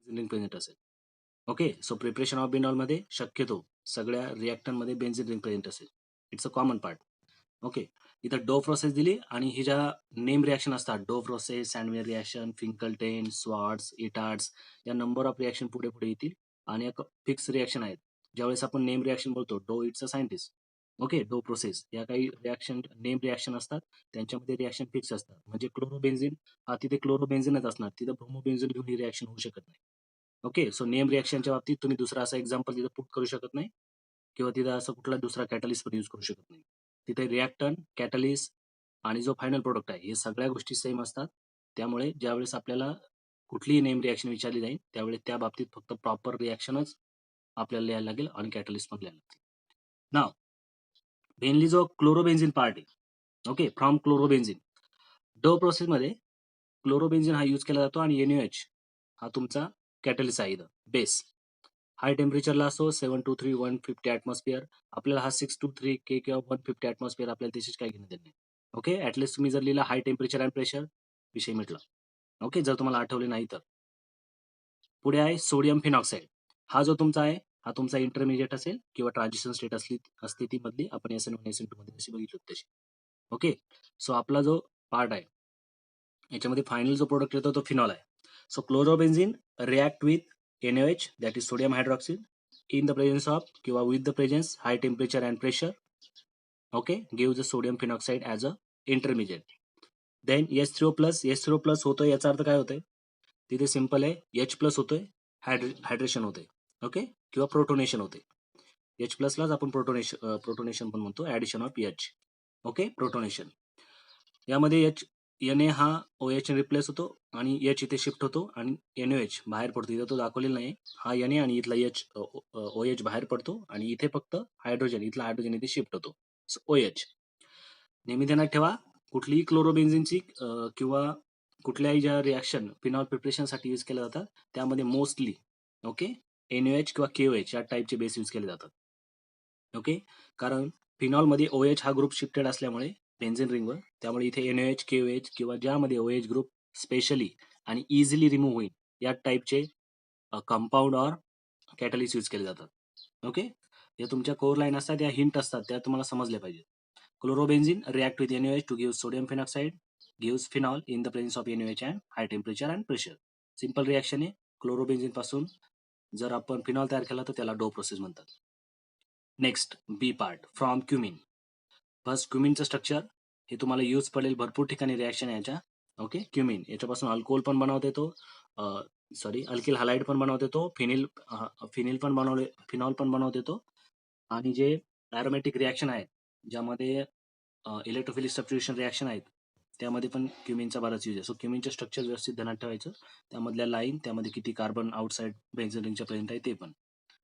Ring present असेल. Okay, so preparation of बिनॉलमध्ये शक्यतो सगळ्या रिॲक्टंटमध्ये बेन्झीन रिंग प्रेझेंट असेल. It's a common part. Okay, इथं डो प्रोसेस दिली आणि ही ज्या नेम रिॲक्शन असतात, डो प्रोसेस, सँडवेअर रिॲक्शन, फिंकल्टेन, स्वार्ट्स, इटार्ड्स, या नंबर ऑफ रिॲक्शन पुढे पुढे येतील आणि एक फिक्स रिॲक्शन आहेत. ज्यावेळेस आपण नेम रिॲक्शन बोलतो, डो इट्स अ सायंटिस्ट. ओके, डो प्रोसेस या काही रिॲक्शन नेम रिॲक्शन असतात, त्यांच्यामध्ये रिॲक्शन फिक्स असतात. म्हणजे क्लोरोबेन्झीन हा तिथे क्लोरोबेन्झीनच असणार, तिथं ब्रोमोबेन्झीन घेऊन ही रिॲक्शन होऊ शकत नाही. ओके, सो नेम रिॲक्शनच्या बाबतीत तुम्ही दुसरा असा एक्झाम्पल तिथं पुट करू शकत नाही किंवा तिथं असं कुठला दुसरा कॅटलिस्ट पण यूज करू शकत नाही. तिथे रिॲक्टंट, कॅटलिस्ट आणि जो फायनल प्रोडक्ट आहे, हे सगळ्या गोष्टी सेम असतात. त्यामुळे ज्यावेळेस आपल्याला कुठलीही नेम रिॲक्शन विचारली जाईल, त्यावेळेस त्या बाबतीत फक्त प्रॉपर रिॲक्शनच आपल्याला लिहायला लागेल आणि कॅटलिस्ट पण लिहायला लागतील. नाव मेनली जो क्लोरोबेन्झीन पार्ट आहे, ओके, फ्रॉम क्लोरोबेन्झीन. डो प्रोसेसमध्ये क्लोरोबेन्झीन हा यूज केला जातो आणि NaOH हा तुमचा कॅटलिस्ट आहे इथं, बेस. हाय टेम्परेचरला असो 723 150 ॲटमॉस्फिअर, आपल्याला हा 623 के किंवा 150 ॲटमॉस्फिअर आपल्याला त्याच्याशी काही घेणं देणं नाही. ओके, ॲटलिस्ट तुम्ही जर लिहिला हाय टेम्परेचर अँड प्रेशर, विषय मिटला. ओके, जर तुम्हाला आठवले नाही तर. पुढे आहे सोडियम फिनॉक्साईड. हा जो तुमचा आहे, हा तुमचा इंटरमिजिएट असेल किंवा ट्रान्झिशन स्टेट असते ती मधली, आपण SN1 SN2 मध्ये जशी बघितली तशी. ओके, सो आपला जो पार्ट आहे याच्यामध्ये फायनल जो प्रोडक्ट येतो तो फिनॉल आहे. So chlorobenzene react with NaOH, that is sodium hydroxide, in the presence of किंवा with the presence high temperature and pressure, okay, gives the sodium phenoxide as a intermediate. Then H3O plus, H3O plus होतोय याचा अर्थ काय होतोय, तिथे simple आहे, H plus होतोय, hydration होते. ओके, किंवा प्रोटोनेशन होते. H प्लसलाच आपण प्रोटोनेशन पण म्हणतो, addition of H. Okay, protonation. यामध्ये Na हा OH ने रिप्लेस होतो आणि H इथे शिफ्ट होतो आणि NaOH बाहेर पडतो. इथं तो दाखवलेला नाही, हा Na आणि इथला OH बाहेर पडतो आणि इथे फक्त हायड्रोजन, इथला हायड्रोजन इथे शिफ्ट होतो. OH. नेहमी ध्यानात ठेवा, कुठलीही क्लोरोबेन्झीनची किंवा कुठल्याही ज्या रिॲक्शन फिनॉल प्रिपरेशनसाठी यूज केल्या जातात, त्यामध्ये मोस्टली ओके NaOH किंवा KOH या टाईपचे बेस यूज केले जातात. ओके, कारण फिनॉलमध्ये OH हा ग्रुप शिफ्टेड असल्यामुळे बेन्झीन रिंगवर, त्यामुळे इथे NaOH, KOH किंवा ज्यामध्ये OH ग्रुप स्पेशली आणि इझिली रिमूव्ह होईल या टाईपचे कंपाऊंड ऑर कॅटलिस्ट यूज केले जातात. ओके, या तुमच्या कोर लाईन असतात, या हिंट असतात, त्या तुम्हाला समजल्या पाहिजे. Chlorobenzene react with NaOH to give sodium phenoxide, gives phenol in the presence of NaOH and high temperature and pressure. Simple reaction आहे. क्लोरोबेन्झीन पासून जर आपण फिनॉल तयार केला तर त्याला डो प्रोसेस म्हणतात. Next B part, from cumene. First क्युमिनचं स्ट्रक्चर हे तुम्हाला यूज पडेल भरपूर ठिकाणी रिॲक्शन याच्या. ओके, क्युमिन याच्यापासून अल्कोहोल पण बनवता येतो, अल्किल हलाइड पण बनवता येतो, फिनॉल पण बनवता येतो आणि जे ॲरोमॅटिक रिॲक्शन आहेत ज्यामध्ये इलेक्ट्रोफिलिक सबस्टिट्यूशन रिॲक्शन आहेत, त्यामध्ये पण क्युमिनचा बराच यूज आहे. सो क्युमिनचे स्ट्रक्चर व्यवस्थित ध्यानात ठेवायचं, त्यामधल्या लाईन, त्यामध्ये किती कार्बन आउटसाइड बेन्झीन रिंगच्या पर्यंत आहे ते पण.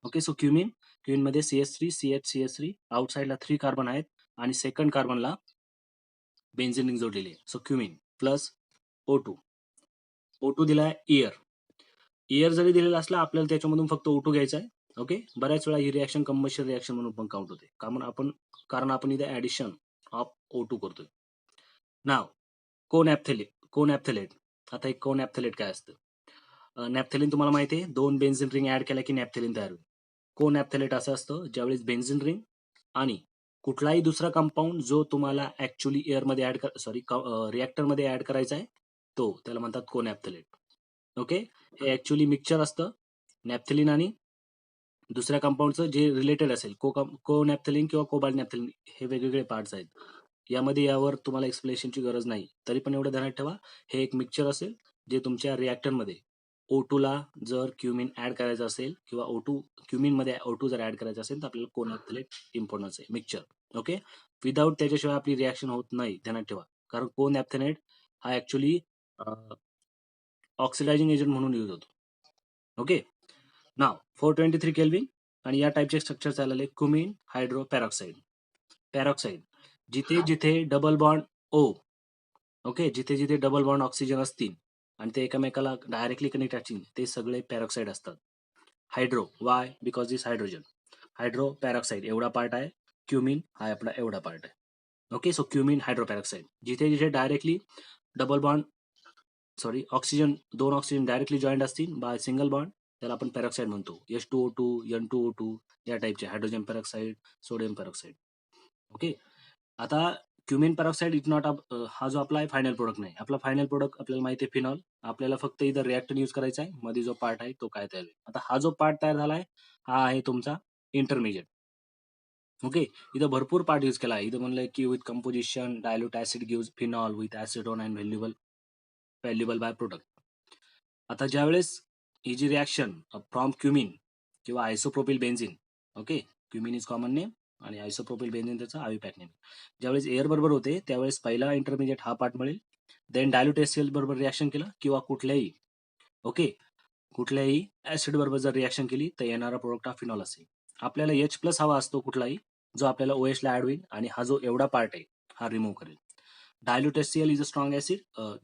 ओके, सो क्युमिनमध्ये CH3 CH आउटसाइडला 3 कार्बन आहेत आणि सेकंड कार्बनला बेन्झीन रिंग जोडलेली आहे. सो क्युमिन प्लस O2 दिलाय, एअर जरी दिलेला असला आपल्याला त्याच्यामधून फक्त O2 घ्यायचा आहे. ओके, बऱ्याच वेळा ही रिॲक्शन कंबशन रिॲक्शन म्हणून पण काउंट होते, कारण आपण इथे ऍडिशन ऑफ O2 करतोय. नाव कोनॅप्थेलेट. आता एक कोनॅप्थेलेट काय असतं, नॅप्थेलिन तुम्हाला माहिती आहे, 2 बेन्झीन रिंग ऍड केल्या की नॅप्थेलिन तयार होईल. कोनॅप्थेलेट असं असतं, ज्यावेळेस बेन्झीन रिंग आणि कुठलाही दुसरा कंपाऊंड जो तुम्हाला ऍक्च्युअली एअरमध्ये रिॲक्टरमध्ये ऍड करायचा आहे, तो त्याला म्हणतात कोनॅप्थेलेट. ओके, हे ऍक्च्युअली मिक्सचर असतं नॅप्थेलिन आणि दुसऱ्या कंपाऊंडचं जे रिलेटेड असेल, कोनॅप्थेलिन किंवा कोबाल्ट नॅप्थेलिन, हे वेगवेगळे पार्ट्स आहेत. यावर तुम्हाला एक्सप्लेनेशनची गरज नाही, तरी पण एवढं ध्यानात ठेवा, हे एक मिक्सचर असेल जे तुमच्या रिॲक्टरमध्ये O2 ला जर क्युमिन ऍड करायचं असेल किंवा क्युमिनमध्ये O2 जर ऍड करायचं असेल तर आपल्याला कोनॅप्थेलेट इम्पॉर्टन्स आहे, मिक्सचर. ओके, विदाऊट त्याच्याशिवाय आपली रिॲक्शन होत नाही, ध्यानात ठेवा, कारण कोनॅप्थेलेट हा ऍक्च्युअली ऑक्सिडायझिंग एजंट म्हणून यूज होतो. ओके, नाव 423 केल्विन आणि या टाईपचे स्ट्रक्चर चाललेले क्युमिन हायड्रो पॅरॉक्साईड. जिथे जिथे डबल बॉन्ड O, ओके, जिथे जिथे डबल बॉन्ड ऑक्सिजन असतील आणि ते एकमेकाला डायरेक्टली कनेक्ट असतील, ते सगळे पॅरॉक्साईड असतात. Hydro, Y, because this hydrogen. Hydro peroxide एवढा पार्ट आहे, क्युमिन हा आपला एवढा पार्ट आहे. Okay, so cumin hydro peroxide, जिथे जिथे directly double bond sorry oxygen, 2 oxygen directly joint असतील बाय सिंगल बॉन्ड, त्याला आपण पेरॉक्साईड म्हणतो. H2O2, N2O2 या टाईपचे hydrogen peroxide, sodium peroxide. Okay. आता क्युमिन पेरॉक्साईड इज नॉट हा जो आपला फायनल प्रोडक्ट नाही. आपला फायनल प्रोडक्ट आपल्याला माहिती आहे फिनॉल. आपल्याला फक्त इथं रिएक्टंट यूज करायचा आहे. मध्ये जो पार्ट आहे तो काय तयार होईल. आता हा जो पार्ट तयार झालाय हा आहे तुमचा इंटरमिजिएट. ओके. इथं भरपूर पार्ट यूज केला आहे. इथं म्हणलंय की with composition dilute acid gives phenol with acetone and valuable by product. आता ज्यावेळेस ही जी रिॲक्शन फ्रॉम क्युमिन किंवा isopropyl benzene, okay, cumene is common name आणि आयसोप्रोपिल बेन्झिन त्याचा आययुपॅक नेम. ज्यावेळेस एअर बरोबर होते त्यावेळेस पहिला इंटरमिजिएट हा पार्ट मिळेल, देन डायल्यूट एससीएल बरोबर रिॲक्शन केलं किंवा कुठल्याही, ओके, कुठल्याही ऍसिड बरोबर जर रिॲक्शन केली तर येणारा प्रोडक्ट हा फिनॉल असेल. आपल्याला H प्लस हवा असतो कुठलाही, जो आपल्याला OH ला ऍड होईल आणि हा जो एवढा पार्ट आहे हा रिमूव्ह करेल. Dilute SCL is a strong acid,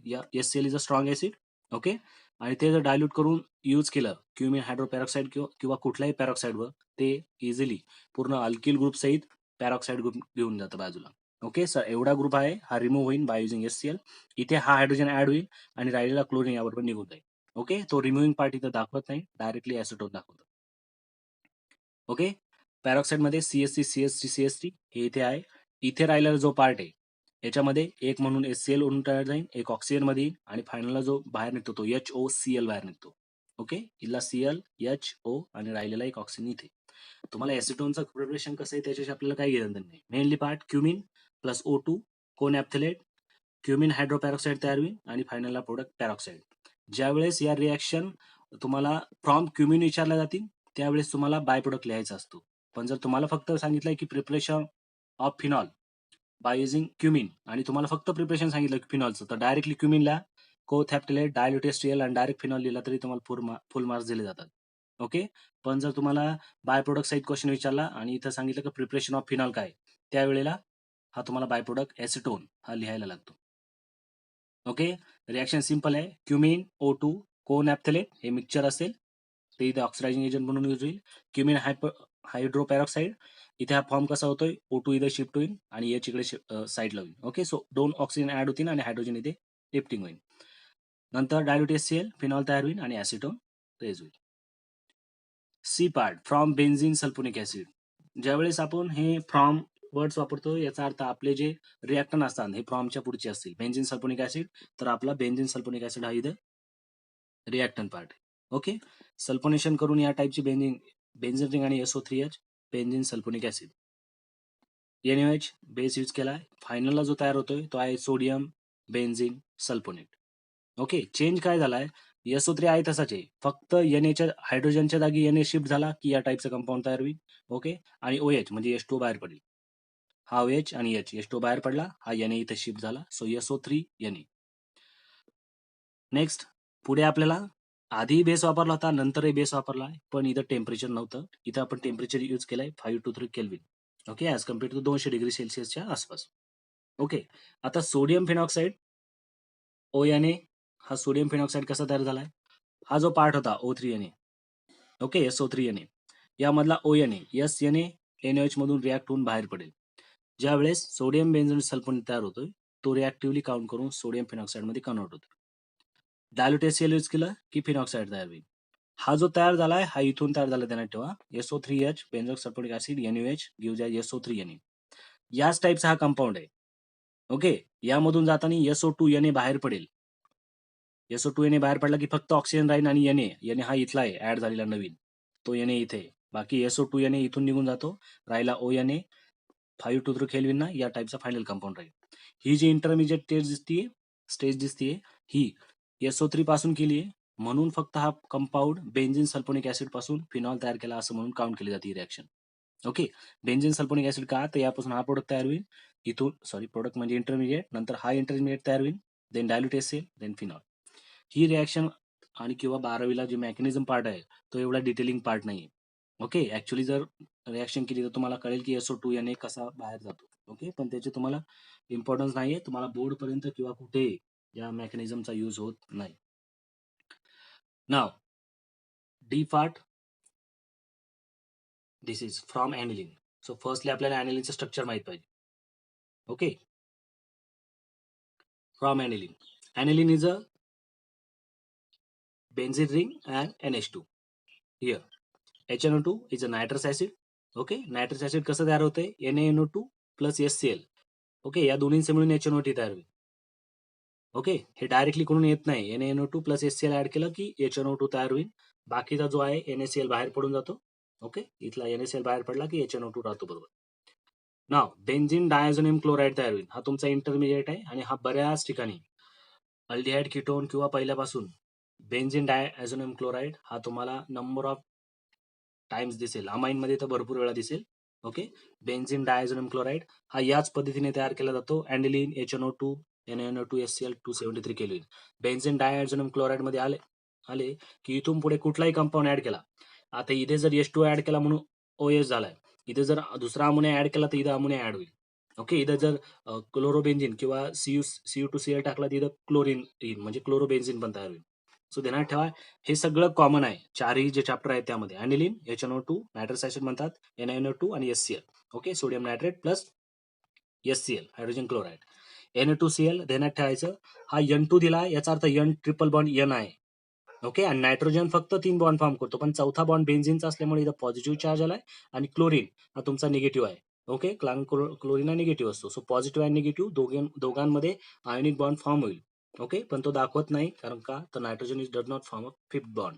या SCL is a strong acid, okay. आणि ते जर डायल्यूट करून यूज केलं क्युमिन हायड्रोपॅरॉक्साईड किंवा किंवा कुठल्याही पॅरॉक्साईडवर, ते इझिली पूर्ण अल्किल ग्रुप सहित पॅरॉक्साईड ग्रुप घेऊन जातं बाजूला. ओके सर, एवढा ग्रुप आहे हा रिमूव्ह होईल बाय युजिंग एससीएल. इथे हा हायड्रोजन ऍड होईल आणि राहिलेला क्लोरीन याबरोबर निघून जाईल. ओके, तो रिमूव्हिंग पार्ट इथं दाखवत नाही, डायरेक्टली ऍसिटोन दाखवतो. ओके. पॅरॉक्साईड मध्ये CH3 CH3 CH3 हे इथे आहे. इथे राहिलेला जो पार्ट आहे याच्यामध्ये एक म्हणून HCl म्हणून तयार जाईल, एक ऑक्सिजन मध्ये येईल आणि फायनलला जो बाहेर निघतो तो HOCl बाहेर निघतो. ओके, इथला Cl, HO आणि राहिलेला एक ऑक्सिजन इथे. तुम्हाला एसिटोनचं प्रिपरेशन कसं आहे त्याच्याशी आपल्याला काही घेणं देणं नाही. Mainly part cumin plus O2 कोन ॲप्थलेट, क्युमिन हायड्रोपॅरॉक्साईड तयार होईल आणि फायनलला प्रोडक्ट पॅरॉक्साईड. ज्यावेळेस या रिॲक्शन तुम्हाला फ्रॉम क्युमिन विचारल्या जातील त्यावेळेस तुम्हाला बाय प्रोडक्ट लिहायचा असतो. पण जर तुम्हाला फक्त सांगितलंय की preparation of phenol by using cumin आणि तुम्हाला फक्त प्रिपरेशन सांगितलं फिनॉलचं, तर डायरेक्टली क्युमिनला कोथॅप्टिलेट, डायल्यूट एस्ट्रियल आणि डायरेक्ट फिनॉल लिहिला तरी तुम्हाला फुल मार्क्स दिले जातात. ओके. पण जर तुम्हाला बाय प्रोडक्ट सहित क्वेश्चन विचारला आणि इथं सांगितलं की प्रिपरेशन ऑफ फिनॉल काय, त्यावेळेला हा तुम्हाला बाय प्रोडक्ट एसिटोन हा लिहायला लागतो. ओके. रिॲक्शन सिंपल आहे. क्युमिन O2 कोन ॲप्थलेट हे मिक्सचर असेल ते इथे ऑक्सिडायझिंग एजंट म्हणून यूज होईल. क्युमिन हायड्रोपॅरॉक्साईड इथे हा फॉर्म कसा होतोय, O2 इथे शिफ्ट होईल आणि H इकडे साईडला होईल. ओके, सो 2 ऑक्सिजन ऍड होतील आणि हायड्रोजन इथे लिफ्टिंग होईल. नंतर डायल्यूट HCl फिनॉल तयार होईल आणि ऍसिटोन रेज होईल. C part from benzene sulphonic acid. ज्यावेळेस आपण हे फ्रॉम वर्ड्स वापरतो याचा अर्थ आपले जे रिॲक्टन असतात हे फ्रॉमच्या पुढचे असतील. बेन्झिन सल्फोनिक ऍसिड, तर आपला बेन्झिन सल्फोनिक ऍसिड हा इथे रिॲक्टन पार्ट आहे. ओके. सल्फोनेशन करून या टाईपची बेन्झिन रिंग आणि SO3H benzene sulphonic acid. NaOH base use केलाय. फायनलला जो तयार होतोय तो आहे sodium benzene sulphonate. Okay, change काय झालाय, SO3 आहे तसाच आहे, फक्त NAच्या हायड्रोजनच्या जागी Na शिफ्ट झाला की या टाईपचं कंपाऊंड तयार होईल. ओके, आणि OH म्हणजे H2 बाहेर पडेल. हा OH आणि H2 बाहेर पडला, हा Na इथे शिफ्ट झाला, सो SO3 Na. नेक्स्ट, पुढे आपल्याला आधी बेस वापरला होता, नंतरही बेस वापरला आहे, पण इथं टेम्परेचर नव्हतं. इथं आपण टेम्परेचर यूज केलंय 523 kelvin. Okay, as compare to 200 degree सेल्सिअसच्या आसपास. ओके. आता सोडियम फिनॉक्साईड ONA, हा सोडियम फिनॉक्साईड कसा तयार झालाय, हा जो पार्ट होता O3Na, ओके, SO3Na, यामधला ONA SNA NaOH मधून रिॲक्ट होऊन बाहेर पडेल. ज्यावेळेस सोडियम बेन्झोन सल्फोनेट तयार होतोय तो रिॲक्टिव्हली काउंट करून सोडियम फिनॉक्साईड मध्ये कन्वर्ट होतो. डायल्यूट HCl यूज केलं की फिनॉक्साईड तयार होईल. हा जो तयार झालाय हा इथून तयार झाला ध्यानात ठेवा, SO3H benzoic sulphonic acid NaOH gives SO3Na. याच टाईपचा हा कंपाऊंड आहे. ओके, यामधून जाताना SO2Na बाहेर पडेल. SO2Na बाहेर पडला की फक्त ऑक्सिजन राहील आणि Na हा इथला आहे ऍड झालेला नवीन, तो Na इथे आहे. बाकी SO2Na इथून निघून जातो, राहिला ONA 523 केल्विन ना या टाईपचा फायनल कंपाऊंड राहील. ही जी इंटरमिजिएट स्टेज दिसतीये ही SO3 पासून केली आहे, म्हणून फक्त हा कंपाऊंड बेन्झिन सल्फोनिक ऍसिड पासून फिनॉल तयार केला असं म्हणून काउंट केली जाते ही reaction. Okay, benzene sulphonic acid का, तर यापासून हा प्रोडक्ट तयार होईल. इथून प्रोडक्ट म्हणजे इंटरमिजिएट, नंतर हा इंटरमिजिएट तयार होईल, then dilute HCl, then phenol. ही रिॲक्शन आणि किंवा 12वीला जे मेकॅनिझम पार्ट आहे तो एवढा डिटेलिंग पार्ट नाही. ओके, ऍक्च्युअली जर रिॲक्शन केली तर तुम्हाला कळेल की SO2Na कसा बाहेर जातो. ओके, पण त्याचे तुम्हाला इम्पॉर्टन्स नाहीये, तुम्हाला बोर्ड पर्यंत किंवा कुठे या मेकॅनिझमचा यूज होत नाही. Now D part, this is from aniline. So firstly आपल्याला ॲनिलिनचं स्ट्रक्चर माहित पाहिजे. Okay, from aniline. Aniline is a benzene ring and NH2. Here HNO2 is a nitrous acid. Okay, nitrous acid कसं तयार होतंय? NaNO2 plus HCl. ओके, या दोन्हींचे मिळून HNO2 तयार होईल. ओके, हे डायरेक्टली करून येत नाही. NaNO2 प्लस HCl ऍड केलं की HNO2 तयार होईल. बाकीचा जो आहे NaCl बाहेर पडून जातो. ओके, इथला NaCl बाहेर पडला की HNO2 राहतो बरोबर. नाव बेन्झीन डायझोनियम क्लोराईड तयार होईल. हा तुमचा इंटरमिडिएट आहे आणि हा बऱ्याच ठिकाणी अल्डिहाइड कीटोन किंवा पहिल्यापासून बेन्झीन डायझोनियम क्लोराईड हा तुम्हाला नंबर ऑफ टाइम्स दिसेल. अमाइन मध्ये तर भरपूर वेळा दिसेल. ओके, बेन्झीन डायझोनियम क्लोराईड हा याच पद्धतीने तयार केला जातो. अँडिलिन HNO2 NaNO2 HCl 273 kelvin. Benzene diazonium chloride मध्ये आले आले की इथून पुढे कुठलाही कंपाऊंड ऍड केला. आता इथे जर H2 ऍड केला म्हणून OH झालाय. इथे जर दुसरा अमोनिया ऍड केला तर इथं अमोनिया ऍड होईल. ओके, इथं जर क्लोरोबेन्झिन किंवा Cu2Cl टाकला तर इथं क्लोरीन येईल, म्हणजे क्लोरोबेन्झिन पण तयार होईल. सो ध्यानात ठेवा, हे सगळं कॉमन आहे. चारही जे चॅप्टर आहेत त्यामध्ये. अॅनिलीन, HNO2, नायट्रस ऍसिड म्हणतात, NaNO2 आणि HCl. Okay, sodium nitrate plus HCl, hydrogen chloride. Na2Cl ध्यानात ठेवायचं, हा N2 दिला याचा अर्थ N ट्रिपल बॉन्ड N आहे. ओके, आणि नायट्रोजन फक्त 3 बॉन्ड फॉर्म करतो, पण चौथा बॉन्ड बेन्झिनचा असल्यामुळे इथं पॉझिटिव्ह चार्ज आलाय आणि क्लोरीन हा तुमचा निगेटिव्ह आहे. ओके, क्लोरीन हा निगेटिव्ह असतो. सो पॉझिटिव्ह आणि निगेटिव्ह दोघांमध्ये आयोनिक बॉन्ड फॉर्म होईल. ओके, पण तो दाखवत नाही, कारण का तर nitrogen is does not form a fifth bond.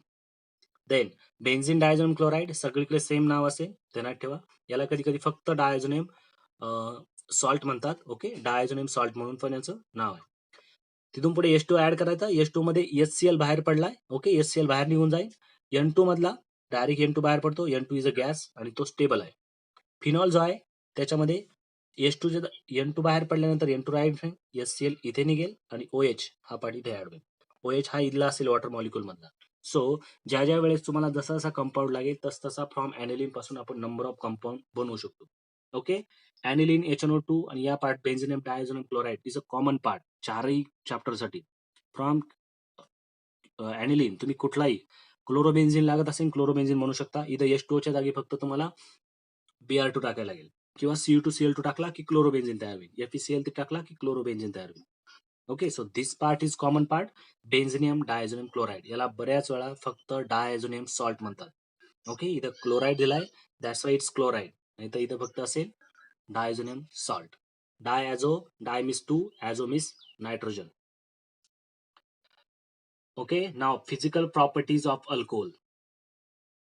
Then benzene diazonium chloride सगळीकडे सेम नाव असेल, ध्यानात ठेवा. याला कधी कधी फक्त डायझोनियम सॉल्ट म्हणतात. ओके, डायझोनियम सॉल्ट म्हणून पण याचं नाव आहे. तिथून पुढे H2 ऍड करायचा. H2 मध्ये HCl बाहेर पडलाय. ओके, HCl बाहेर निघून जाईल. N2 मधला डायरेक्ट N2 बाहेर पडतो. N2 इज अ गॅस आणि तो स्टेबल आहे. फिनॉल जो आहे त्याच्यामध्ये H2 N2 बाहेर पडल्यानंतर N2 राईट, HCl इथे निघेल आणि OH हा पार्ट इथे ऍड होईल. OH हा इथला असेल वॉटर मॉलिक्युल मधला. सो ज्या ज्या वेळेस तुम्हाला जसा जसा कंपाऊंड लागेल तस तसा फ्रॉम अॅनिलीन पासून आपण नंबर ऑफ कंपाऊंड बनवू शकतो. ओके, अॅनिलीन, HNO2 आणि या part benzenium diazonium chloride is a common part चारही चॅप्टर साठी. फ्रॉम अॅनिलीन तुम्ही कुठलाही क्लोरोबेन्झिन लागत असेल क्लोरोबेन्झिन म्हणू शकता. इथं H2O च्या जागी फक्त तुम्हाला Br2 टाकायला लागेल, किंवा Cu2Cl2 टाकला की क्लोरोबेन्झिन तयार होईल. FeCl3 टाकला की क्लोरोबेन्झिन तयार होईल. Okay, so this part is common part, benzenium diazonium chloride. याला बऱ्याच वेळा फक्त डायझोनियम सॉल्ट म्हणतात. ओके, इथं क्लोराईड दिलाय, दॅट्स वाय इट्स क्लोराईड. नाही तर इथं फक्त असेल diazonium salt. Di means 2, azo means nitrogen. Okay, now physical properties of alcohol.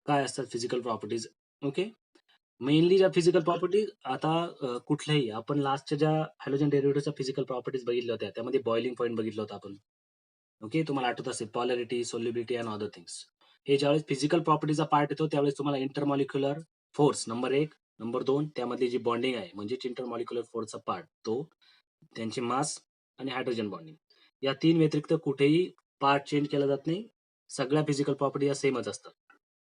काय असतात फिजिकल प्रॉपर्टीज? ओके, मेनली ज्या फिजिकल प्रॉपर्टीज, आता कुठल्याही आपण लास्टच्या ज्या हॅलोजन डेरिव्हेटिव्हच्या फिजिकल प्रॉपर्टीज बघितल्या होत्या त्यामध्ये बॉइलिंग पॉईंट बघितलं होतं आपण. ओके, तुम्हाला आठवत असेल पॉलॅरिटी, सोल्युबिलिटी अँड अदर थिंग्स. हे ज्यावेळेस फिजिकल प्रॉपर्टीचा पार्ट येतो त्यावेळेस तुम्हाला इंटरमॉलिक्युलर फोर्स नंबर 1, नंबर 2 त्यामधली जी बॉन्डिंग आहे म्हणजेच इंटरमॉलिक्युलर फोर्सचा पार्ट तो, त्यांची मास आणि हायड्रोजन बॉन्डिंग, या 3 व्यतिरिक्त कुठेही पार्ट चेंज केला जात नाही. सगळ्या फिजिकल प्रॉपर्टी या सेमच असतात.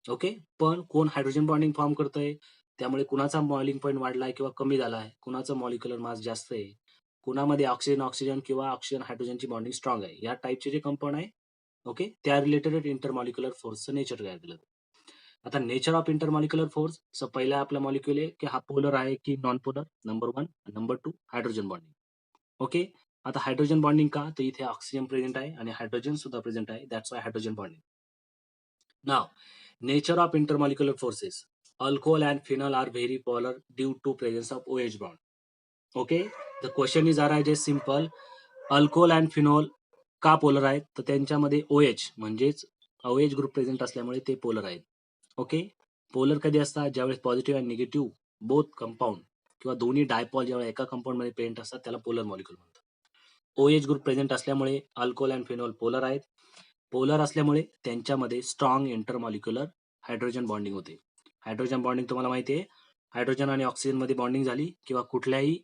ओके, पण कोण हायड्रोजन बॉन्डिंग फॉर्म करतंय, त्यामुळे कुणाचा बॉइलिंग पॉईंट वाढलाय किंवा कमी झालाय, कुणाचं मॉलिक्युलर मास जास्त आहे, कुणामध्ये ऑक्सिजन ऑक्सिजन किंवा ऑक्सिजन हायड्रोजनची बॉन्डिंग स्ट्रॉंग आहे, या टाईपचे जे कंपाऊंड आहे ओके त्या रिलेटेड इंटरमॉलिक्युलर फोर्सचं नेचर काय दिलं. आता nature of intermolecular force, so पहिला आपला मॉलिक्युल आहे की हा पोलर आहे की non polar, number 1. Number 2 hydrogen bonding. Okay, आता हायड्रोजन बॉन्डिंग का, तर इथे ऑक्सिजन प्रेझेंट आहे आणि हायड्रोजन सुद्धा प्रेझेंट आहे, that's why hydrogen bonding. Now nature of intermolecular forces, alcohol and phenol are very polar due to presence of OH bond. Okay, the question is arises simple, alcohol and phenol का polar आहेत, तर त्यांच्यामध्ये OH म्हणजेच OH group present असल्यामुळे ते polar आहेत. Okay, polar कधी असतात, ज्यावेळेस पॉझिटिव्ह आणि निगेटिव्ह बोथ कंपाऊंड किंवा दोन्ही डायपॉल ज्यावेळेस एका कंपाऊंड मध्ये प्रेझेंट असतात त्याला पोलर मॉलिक्युल म्हणतात. OH ग्रुप प्रेझेंट असल्यामुळे अल्कोहोल अँड फिनॉल पोलर आहेत. पोलर असल्यामुळे त्यांच्यामध्ये स्ट्रॉंग इंटरमॉलिक्युलर हायड्रोजन बॉन्डिंग होते. हायड्रोजन बॉन्डिंग तुम्हाला माहिती आहे, हायड्रोजन आणि ऑक्सिजन मध्ये बॉन्डिंग झाली किंवा कुठल्याही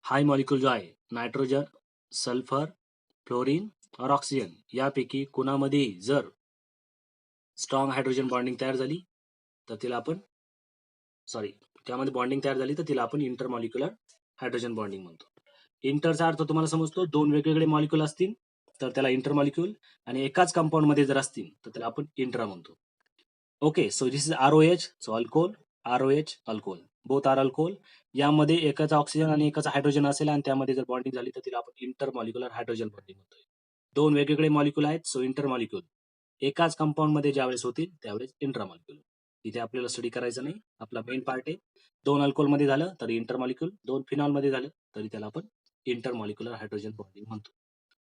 हाय मॉलिक्युल जो आहे नायट्रोजन, सल्फर, फ्लोरीन और ऑक्सिजन यापैकी कुणामध्ये जर स्ट्रॉंग हायड्रोजन बॉन्डिंग तयार झाली तर तिला आपण त्यामध्ये बॉन्डिंग तयार झाली तर तिला आपण इंटरमॉलिक्युलर हायड्रोजन बॉन्डिंग म्हणतो. इंटरचा अर्थ तुम्हाला समजतो, दोन वेगवेगळे मॉलिक्युल असतील तर त्याला इंटरमॉलिक्युल, आणि एकाच कंपाऊंड मध्ये जर असतील तर त्याला आपण इंट्रा म्हणतो. Okay, so this is ROH, so alcohol, ROH alcohol, both are alcohol. यामध्ये एकाचा ऑक्सिजन आणि एकाचा हायड्रोजन असेल आणि त्यामध्ये जर बॉन्डिंग झाली तर तिला आपण इंटरमॉलिक्युलर हायड्रोजन बॉन्डिंग म्हणतो. दोन वेगवेगळे मॉलिक्युल आहेत, सो इंटरमॉलिक्युल. एकाच कंपाऊंड मध्ये ज्यावेळेस होतील त्यावेळेस इंट्रामॉलिक्युलर. इथे आपल्याला स्टडी करायचं नाही, आपला मेन पार्ट आहे. 2 अल्कोहोल मध्ये झालं तर इंटरमॉलिक्युल, 2 फिनॉल मध्ये झालं तरी त्याला आपण इंटरमॉलिक्युलर हायड्रोजन बॉन्डिंग म्हणतो.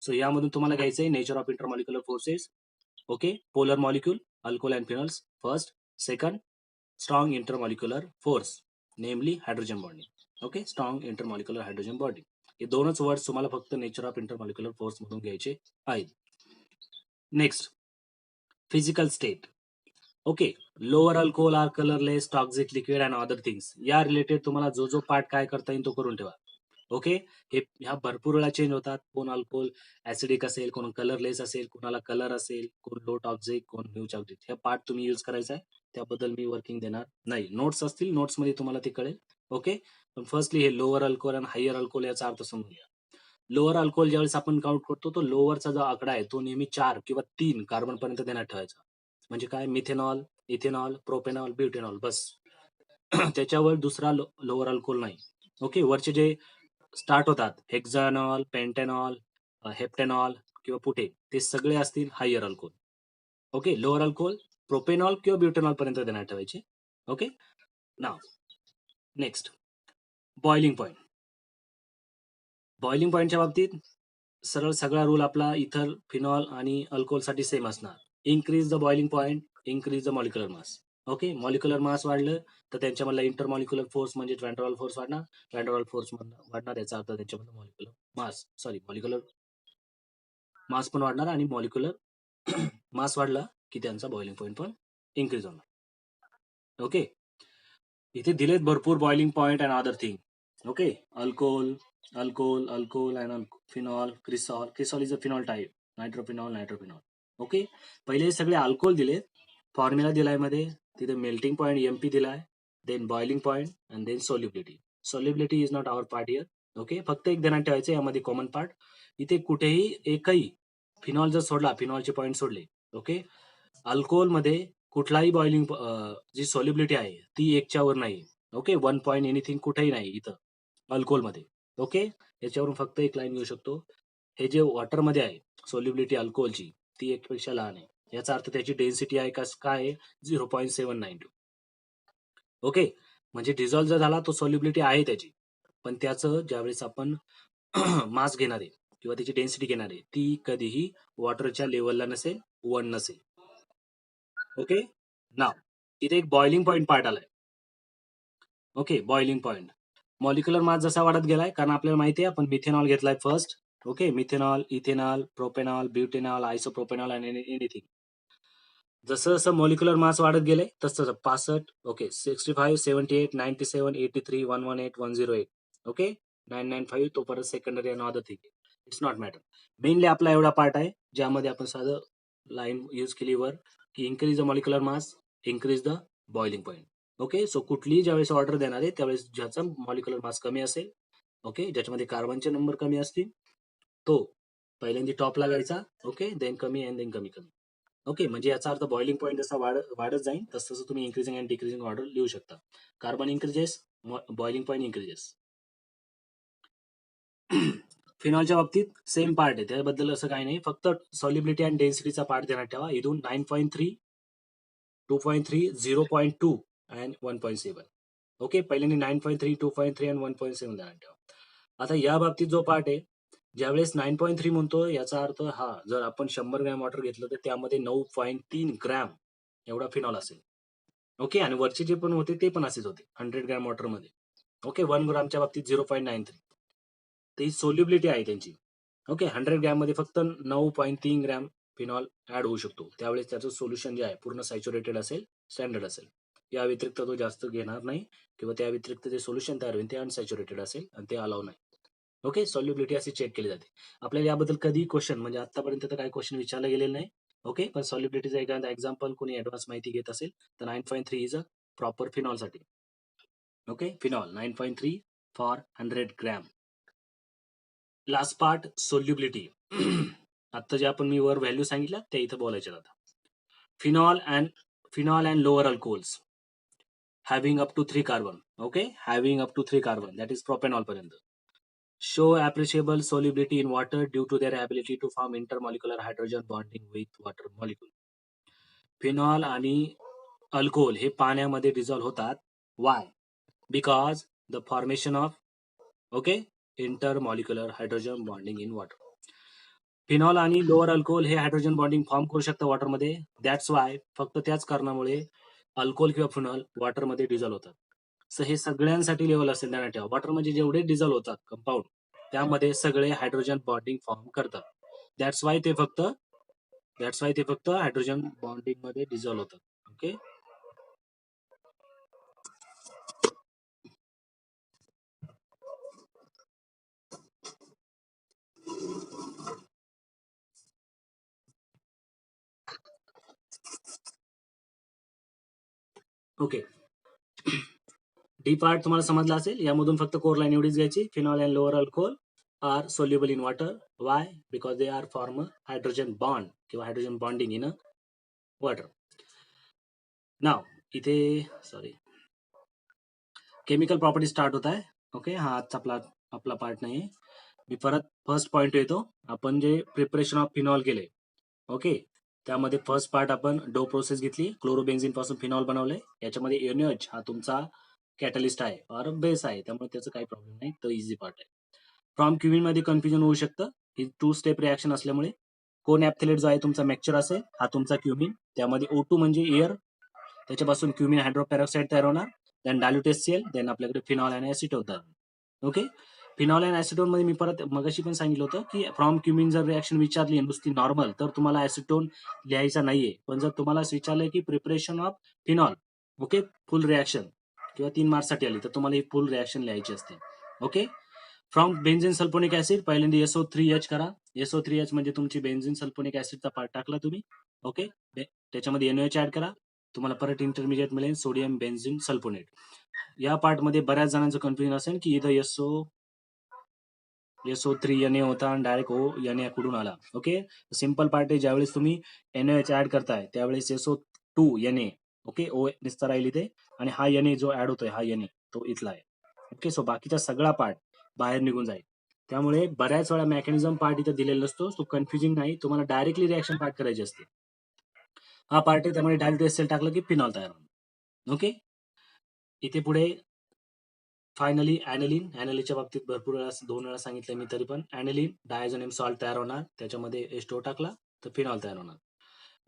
सो यामधून तुम्हाला घ्यायचंय nature of intermolecular forces. Okay, polar molecule alcohol and phenols first. Second, strong intermolecular force namely hydrogen bonding. Okay, strong intermolecular hydrogen bonding. हे दोनच वर्ड्स तुम्हाला फक्त नेचर ऑफ इंटरमॉलिक्युलर फोर्स मधून घ्यायचे आहेत. Next, physical state. Okay, lower alcohol are colourless, toxic liquid and other things. या related तुम्हाला जो जो पार्ट काय करता येईल तो करून ठेवा. ओके, हे ह्या भरपूर वेळा चेंज होतात. कोण अल्कोहोल ऍसिडिक असेल, कोण कलरलेस असेल, कोणाला कलर असेल, कोण लो टॉक्सिक, कोण न्यू टॉक्सिक. हे पार्ट तुम्ही यूज करायचा आहे. त्याबद्दल मी वर्किंग देणार नाही. नोट्स असतील, नोट्स मध्ये तुम्हाला ते कळेल. ओके, पण फर्स्टली हे लोअर अल्कोहोल आणि हायर अल्कोहोल याचा अर्थ समजून घ्या. लोअर अल्कोहोल ज्यावेळेस आपण काउंट करतो तो लोअरचा जो आकडा आहे तो नेहमी 4 किंवा 3 कार्बन पर्यंत देण्यात ठेवायचा. म्हणजे काय, मिथेनॉल, इथेनॉल, प्रोपेनॉल, ब्युटेनॉल, बस. त्याच्यावर दुसरा लोअर अल्कोहोल नाही. ओके, वरचे जे स्टार्ट होतात हेक्झानॉल, पेंटेनॉल, हेप्टेनॉल किंवा पुढे ते सगळे असतील higher alcohol. Okay, lower alcohol propanol किंवा ब्युटेनॉल पर्यंत देण्यात ठेवायचे. ओके, नाव नेक्स्ट, बॉइलिंग पॉइंट. बॉइलिंग पॉइंटच्या बाबतीत सरळ सगळा रूल आपला इथर, फिनॉल आणि अल्कोहोल साठी सेम असणार. Increase the boiling point, increase the molecular mass. Okay, molecular mass वाढलं तर त्यांच्यामधला इंटरमॉलिक्युलर फोर्स म्हणजे व्हॅन फोर्स वाढणार. व्हॅन फोर्स वाढणार याचा अर्थ त्यांच्यामधलं मॉलिक्युलर मास, मॉलिक्युलर मास पण वाढणार आणि मॉलिक्युलर मास वाढला की त्यांचा बॉइलिंग पॉइंट पण इन्क्रीज होणार. ओके, इथे दिलेत भरपूर boiling point and other thing. Okay, alcohol, alcohol and phenol, cresol is a phenol type, nitrophenol. Okay, पहिले हे सगळे अल्कोहोल दिलेत, फॉर्म्युला दिलाय मध्ये, तिथे मेल्टिंग पॉइंट एमपी दिलाय, then boiling point and then solubility is not our part here. Okay, फक्त एक देण्यात ठेवायचं यामध्ये कॉमन पार्ट. इथे कुठेही एकही फिनॉल जर सोडला, फिनॉलचे पॉइंट सोडले, ओके, अल्कोहोल मध्ये कुठलाही बॉइलिंग जी सॉल्युबिलिटी आहे ती 1च्या वर नाही. ओके, 1 पॉइंट एनिथिंग कुठेही नाही इथं अल्कोहोल मध्ये. ओके, याच्यावरून फक्त एक लाईन घेऊ शकतो, हे जे वॉटर मध्ये आहे सॉल्युबिलिटी अल्कोहोलची ती 1 पेक्षा लहान आहे. याचा अर्थ त्याची डेन्सिटी आहे काय आहे, 0.792. ओके, म्हणजे डिझॉल्व जर झाला तो सॉल्युबिलिटी आहे त्याची, पण त्याचं ज्यावेळेस आपण मास घेणार आहे किंवा त्याची डेन्सिटी घेणार आहे ती कधीही वॉटरच्या लेवलला नसेल, 1 नसेल. ओके, नाव इथे एक बॉइलिंग पॉइंट पार्ट आलाय. Okay, boiling point, molecular mass जसा वाढत गेलाय, कारण आपल्याला माहिती आहे आपण मिथेनॉल घेतलाय first. Okay, methanol, ethanol, propanol, butanol, isopropanol आणि एनिथिंग. जसं जसं मॉलिक्युलर मास वाढत गेले तसं तसं 65, ओके, 65, 78, 97, 83, 118, 108, ओके, 995 तो परत सेकंडरी आणि other thing. It's not matter. Mainly आपला एवढा पार्ट आहे ज्यामध्ये आपण साधं लाईन यूज केली वर की increase the molecular mass, increase the boiling point. Okay, so कुठलीही ज्यावेळेस ऑर्डर देणार आहे त्यावेळेस ज्याचा मॉलिक्युलर मास कमी असेल, ओके, ज्याच्यामध्ये कार्बनचे नंबर कमी असतील तो पहिल्यांदा टॉपला जायचा. ओके, देन कमी अँड देन कमी. ओके, म्हणजे याचा अर्थ बॉइलिंग पॉइंट जसा वाढत जाईल तसं तसं तुम्ही इन्क्रीजिंग अँड डिक्रीजिंग ऑर्डर लिहू शकता. Carbon increases, boiling point increases. फिनॉलच्या बाबतीत सेम पार्ट आहे, त्याबद्दल असं काही नाही, फक्त सॉल्युबिलिटी अँड डेन्सिटीचा पार्ट देण्यात ठेवा. इथून 9.3, 2.3, 0.2 अँड 1.7. ओके, पहिल्यांदा 9.3, 2.3 आणि 1.7 देण्यात ठेवा. आता या बाबतीत जो पार्ट आहे, ज्यावेळेस 9.3 म्हणतो याचा अर्थ हा, जर आपण 100 ग्रॅम वॉटर घेतलं तर त्यामध्ये 9.3 ग्रॅम एवढा फिनॉल असेल. ओके, आणि वरचे जे पण होते ते पण असेच होते 100 ग्रॅम वॉटर मध्ये. ओके, 1 ग्रामच्या बाबतीत 0.93, ती सोल्युबिलिटी आहे त्यांची. ओके, 100 ग्रॅम मध्ये फक्त 9.3 ग्रॅम फिनॉल ऍड होऊ शकतो, त्यावेळेस त्याचं सोल्युशन जे आहे पूर्ण सॅच्युरेटेड असेल, स्टँडर्ड असेल. या व्यतिरिक्त तो जास्त घेणार नाही किंवा त्या व्यतिरिक्त जे सोल्युशन तयार होईल ते अनसॅच्युरेटेड असेल आणि ते अलाव नाही. ओके, सॉल्युबिलिटी अशी चेक केली जाते. आपल्याला याबद्दल कधी क्वेश्चन म्हणजे आतापर्यंत तर काही क्वेश्चन विचारले गेलेले नाही. ओके, पण सॉल्युबिलिटीचा एखादा एक्झाम्पल कोणी ऍडव्हान्स माहिती घेत असेल तर 9.3 इज अ प्रॉपर फिनॉल साठी. Okay, phenol 9.3 for 100 gram. Last part, solubility. आता जे आपण मी वर व्हॅल्यू सांगितल्या त्या इथं बोलायच्या आता. Phenol and lower alcohols having up to 3 carbon. Okay, having up to 3 carbon, that is propanol पर्यंत, show appreciable solubility in water due to their ability to form intermolecular hydrogen bonding with water molecule. Phenol आणि alcohol हे पाण्यामध्ये dissolve होतात. Y? Because the formation of okay intermolecular hydrogen bonding in water. Phenol आणि lower alcohol हे hydrogen bonding form करू शकतं वॉटरमध्ये. That's why, फक्त त्याच कारणामुळे अल्कोहोल किंवा फिनॉल वॉटरमध्ये डिझॉल्व्ह होतात. सो हे सगळ्यांसाठी लेवल असेल ध्यानात ठेवा. वॉटरमध्ये जेवढे डिझॉल्व्ह होतात कंपाऊंड, त्यामध्ये सगळे हायड्रोजन बॉन्डिंग फॉर्म करतात. दॅट्स वाय ते फक्त हायड्रोजन बॉन्डिंग मध्ये डिझॉल्व्ह होतात. ओके. ओके. डी पार्ट तुम्हाला समजला असेल. यामधून फक्त कोर लाईन एवढीच घ्यायची. Phenol and lower alcohol are soluble in water. Why? Because they are form hydrogen bond किंवा हायड्रोजन बॉन्डिंग इन वॉटर. नाव इथे सॉरी केमिकल प्रॉपर्टी स्टार्ट होत आहे. ओके, हा आजचा आपला पार्ट नाही. मी परत फर्स्ट पॉइंट येतो. आपण जे प्रिपरेशन ऑफ फिनॉल केले, ओके, त्यामध्ये फर्स्ट पार्ट आपण डो प्रोसेस घेतली. क्लोरोबेन्झिन पासून फिनॉल बनवलंय. याच्यामध्ये NaOH हा तुमचा कॅटलिस्ट आहे और बेस आहे, त्यामुळे त्याचं काही प्रॉब्लेम नाही. तो इझी पार्ट आहे. फ्रॉम क्युमिन मध्ये कन्फ्युजन होऊ शकतं. ही 2 स्टेप रिॲक्शन असल्यामुळे. कोन ऍप्थलेट जो आहे तुमचा मॅक्चर असेल, हा तुमचा क्युमिन. त्यामध्ये O2 म्हणजे एअर, त्याच्यापासून क्युमिन हायड्रोपेरॉक्साईड तयार होणार. देन डायल्यूट HCl, देन आपल्याकडे फिनॉल आणि ऍसिटोन तयार होणार. ओके. फिनॉल आणि ऍसिटोन मध्ये मी परत मगाशी पण सांगितलं होतं की फ्रॉम क्युमिन जर रिॲक्शन विचारली नुसती नॉर्मल, तर तुम्हाला ऍसिटोन लिहायचा नाहीये. पण जर तुम्हाला विचारलंय की preparation of phenol, okay, full reaction किंवा 3 मार्क्ससाठी आली, तर तुम्हाला ही फुल रिॲक्शन लिहायची असते. Okay. From benzene sulphonic acid पहिल्यांदा SO3H करा. SO3H म्हणजे तुमची बेन्झिन सल्फोनिक ऍसिडचा पार्ट टाकला तुम्ही. ओके. त्याच्यामध्ये NaOH ऍड करा. तुम्हाला परत इंटरमिजिएट मिळेल सोडियम बेन्झिन सल्फोनेट. या पार्ट मध्ये बऱ्याच जणांचं कन्फ्युजन असेल की इथं SO3Na होता आणि डायरेक्ट Na कुठून आला. ओके. सिंपल पार्ट आहे, ज्यावेळेस तुम्ही NaOH ऍड करताय त्यावेळेस SO2Na, ओके, O निसता राहील इथे, आणि हा Na जो ऍड होतोय, हा Na तो इथला आहे. ओके. सो बाकीचा सगळा पार्ट बाहेर निघून जाईल. त्यामुळे बऱ्याच वेळा मेकॅनिझम पार्ट इथे दिलेला नसतो. तो कन्फ्युजिंग नाही. तुम्हाला डायरेक्टली रिॲक्शन पार्ट करायची असते. हा पार्ट आहे, त्यामुळे डायरेक्ट HCl टाकलं की फिनॉल तयार होणार. ओके. इथे पुढे फायनली ऍनिलीनच्या बाबतीत भरपूर वेळा 2 वेळा सांगितलं मी, तरी पण ऍनिलीन डायझोनियम सॉल्ट तयार होणार. त्याच्यामध्ये H2O टाकला तर फिनॉल तयार होणार.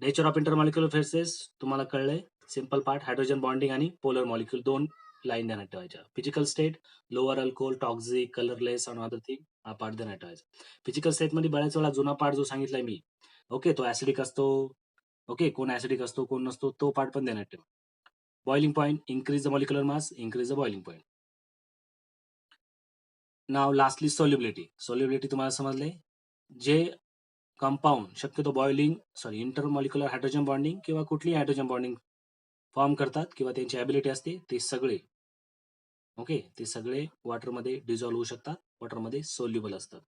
नेचर ऑफ इंटरमॉलिक्युलर फेसेस तुम्हाला कळलंय. सिंपल पार्ट हायड्रोजन बॉन्डिंग आणि पोलर मॉलिक्युल 2 लाईन ध्यानात ठेवायच्या. Physical state lower alcohol, toxic, colourless आणि अदर थिंग, हा पार्ट ध्यानात ठेवायचा. फिजिकल स्टेट मध्ये बऱ्याच वेळा जुना पार्ट जो सांगितलाय मी, ओके, तो ऍसिडिक असतो. ओके, कोण ऍसिडिक असतो कोण नसतो तो पार्ट पण ध्यानात ठेवा. Boiling point increase the molecular mass, increase the boiling point. Now lastly solubility तुम्हाला समजले. जे कंपाऊंड शक्यतो इंटरमॉलिक्युलर हायड्रोजन बॉन्डिंग किंवा कुठली हायड्रोजन बॉन्डिंग फॉर्म करतात किंवा त्यांची ॲबिलिटी असते, ते सगळे, ओके, ते सगळे वॉटरमध्ये डिझॉल्व्ह होऊ शकतात, वॉटरमध्ये सोल्युबल असतात.